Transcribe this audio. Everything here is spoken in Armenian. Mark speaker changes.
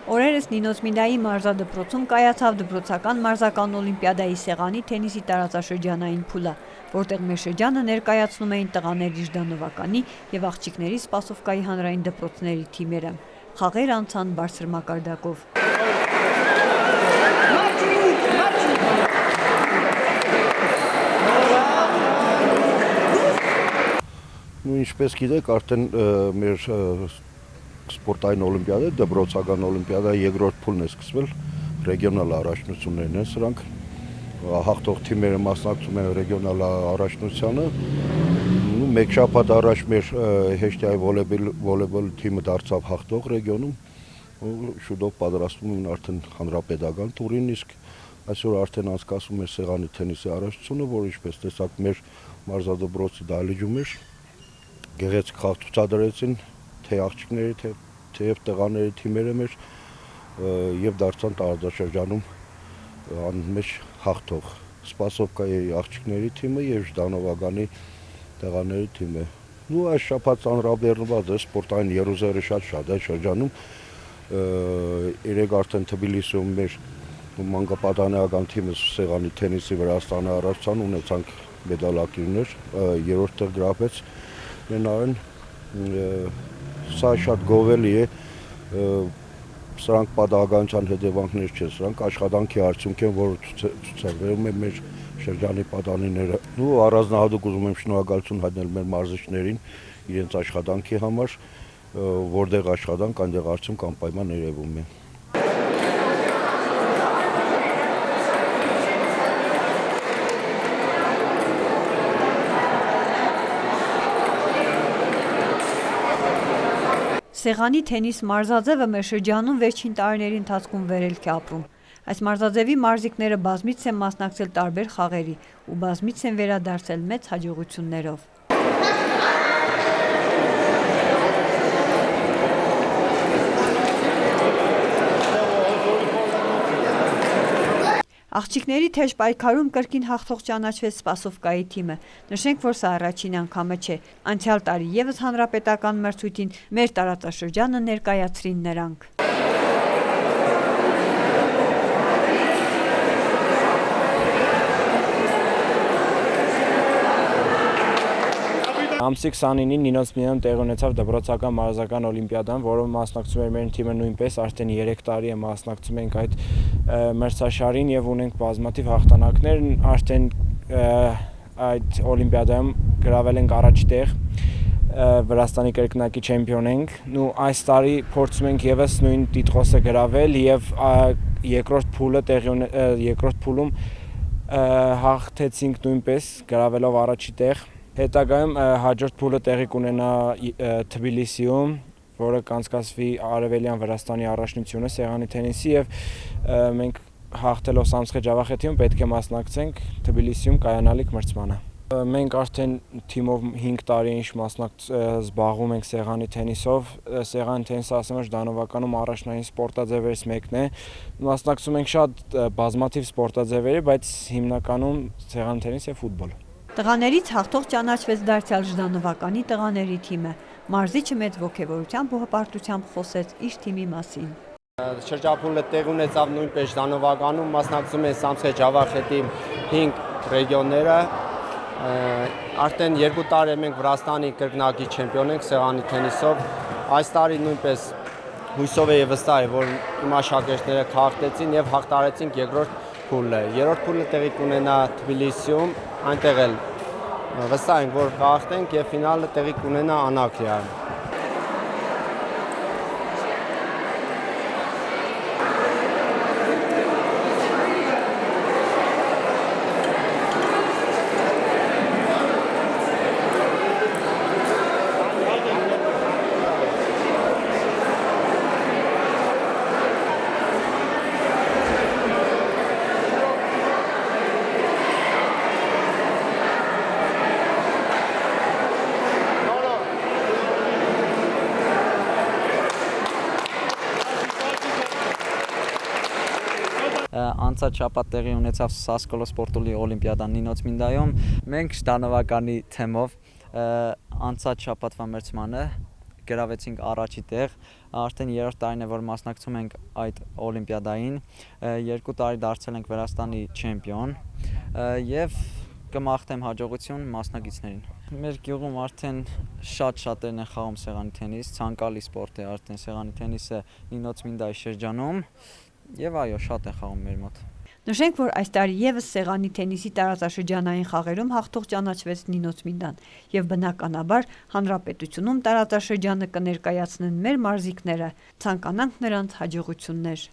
Speaker 1: Օրերս Նինոց Մինդայի մարզադպրոցում կայացավ դպրոցական մարզական օլիմպիադայի սեղանի թենիսի տարածաշրջանային փուլը, որտեղ մեր շրջանը ներկայացնում էին տղաների Ժդանովականի և աղջիկների Սպասովկայի հանրային դպրոցների թիմերը։ Խաղեր անցան բարձր մակարդակով։
Speaker 2: Ինչպես գիտեք, արդեն մեր սպորտային օլիմպիադա, դպրոցական օլիմպիադա երկրորդ փուլն է սկսվել, ռեգիոնալ առաջնություններն են սրանք, հաղթող թիմերը մասնակցում են ռեգիոնալ առաջնությանը, մեկ շաբաթ առաջ մեր հեշտյայի վոլեյբոլ թիմը դարձավ հաղթող ռեգիոնում, շուտով պատրաստվում են արդեն հանրապետական տուրին, իսկ այսօր արդեն անցկացվում է սեղանի թենիսի առաջնությունը, որ ինչպես տեսակ մեր մարզադպրոցի դահլիճում էր, գեղեցիկ խաղ ցուցադրեցին թե աղջիկների, թե տղաների թիմերը մեր եւ դարձան տարածաշրջանում անմեջ հաղթող Սպասովկայի աղջիկների թիմը եւ Ժդանովականի տղաների թիմը։ Այս շաբաթ ծանրաբեռնված է սպորտային երուզերը շատ է շրջանում։ Երեք արդեն Թբիլիսիում մեր մանկապատանեկան թիմը սեղանի թենիսի Վրաստանի առաջացան ունեցանք մեդալակիրներ, երրորդ տեղ գրավեց Նեն սա շատ գովելի է, սրանք պատահականության հետևանքներ չէ, սրանք աշխատանքի արդյունք են, որ ցուցաբերում է մեր շրջանի պատանիները։ Առանձնահատուկ ուզում եմ շնորհակալություն հայտնել մեր մարզիչներին իրենց աշխատանքի համար, որտեղ աշխատանք, այնտեղ արդյունք անպայման երևում է։
Speaker 1: Սեղանի թենիս մարզաձևը մեր շրջանում վերջին տարիների ընթացքում վերելք է ապրում։ Այս մարզաձևի մարզիկները բազմիցս են մասնակցել տարբեր խաղերի ու բազմիցս են վերադարձել մեծ հաջողություններով։ Աղջիկների թեժ պայքարում կրկին հաղթող ճանաչվեց Սպասովկայի թիմը։ Նշենք, որ սա առաջին անգամը չէ։ Անցյալ տարի ևս հանրապետական մրցույթին մեր տարածաշրջանը ներկայացրին նրանք։
Speaker 3: Ամսի 29-ին Նինոց Մինդայում տեղի ունեցավ դպրոցական մարզական օլիմպիադան, որով մասնակցում էր մեր թիմը նույնպես, արդեն 3 տարի է մասնակցում ենք այդ մրցաշարին եւ ունենք բազմաթիվ հաղթանակներ, արդեն այդ օլիմպիադայում գրավել ենք առաջ տեղ, Վրաստանի կրկնակի չեմպիոն ենք, այս տարի փորձում ենք եւս նույն տիտղոսը գրավել եւ երկրորդ փուլում հաղթեցինք նույնպես գրավելով առաջի տեղ։ Հետագայում հաջորդ փուլը տեղի կունենա Թբիլիսիում, որը կանցկացվի Արևելյան Վրաստանի առաջնությունը սեղանի թենիսի եւ մենք հաղթելով Սամսխե Ջավախեթիում պետք է մասնակցենք Թբիլիսիում կայանալիք մրցմանը։ Մենք արդեն թիմով 5 տարի ինչ զբաղվում ենք սեղանի թենիսով, սեղանի թենիսը ասեմ Ժդանովականում առաջնային սպորտաձևերից մեկն է, մասնակցում ենք շատ բազմաթիվ սպորտաձևերի, բայց հիմնականում սեղանի թենիս եւ ֆուտբոլ։
Speaker 1: Տղաներից հաղթող ճանաչվեց դարձյալ Ժդանովականի տղաների թիմը։ Մարզիչը մեծ ոգևորությամբ ու հպարտությամբ խոսեց իր թիմի մասին։
Speaker 4: Շրջափուլը տեղ ունեցավ նույնպես Ժդանովականում, մասնակցում են Սամսխե Ջավախեթի 5 ռեգիոնները։ Արդեն 2 տարի մենք Վրաստանի կրկնակի չեմպիոն ենք սեղանի թենիսով։ Այս տարի նույնպես հույսով եմ վստահ եմ, որ իմ աշակերտները հաղթեցին եւ հաղթարեցինք երկրորդ փուլը։ Երրորդ փուլը տեղի կունենա Թբիլիսիում, այնտեղ էլ վստահ ենք, որ կհաղթենք եւ ֆինալը տեղի կունենա Անաքիայում։
Speaker 5: Անցած շաբաթ տեղի ունեցավ Սասկոլո սպորտոլի օլիմպիադան Նինոց Մինդայում։ Մենք Ժդանովականի թեմով անցած շաբաթվա մրցմանը գրավեցինք առաջի տեղ, արդեն 3-րդ տարին է, որ մասնակցում ենք այդ օլիմպիադային, 2 տարի դարձել ենք Վրաստանի չեմպիոն եւ կմաղթեմ հաջողություն մասնակիցներին։ Մեր գյուղում արդեն շատերն են խաղում սեղանի թենիս, ցանկալի սպորտ է արդեն սեղանի թենիսը Նինոց Մինդայի շրջանում եւ այո, շատ են խաղում մեր մոտ։
Speaker 1: Նշենք, որ այս տարի եւս սեղանի թենիսի տարածաշրջանային խաղերում հաղթող ճանաչվեց Նինոց Մինդան եւ բնականաբար հանրապետությունում տարածաշրջանը կներկայացնեն մեր մարզիկները, ցանկանանք նրանց հաջողություններ։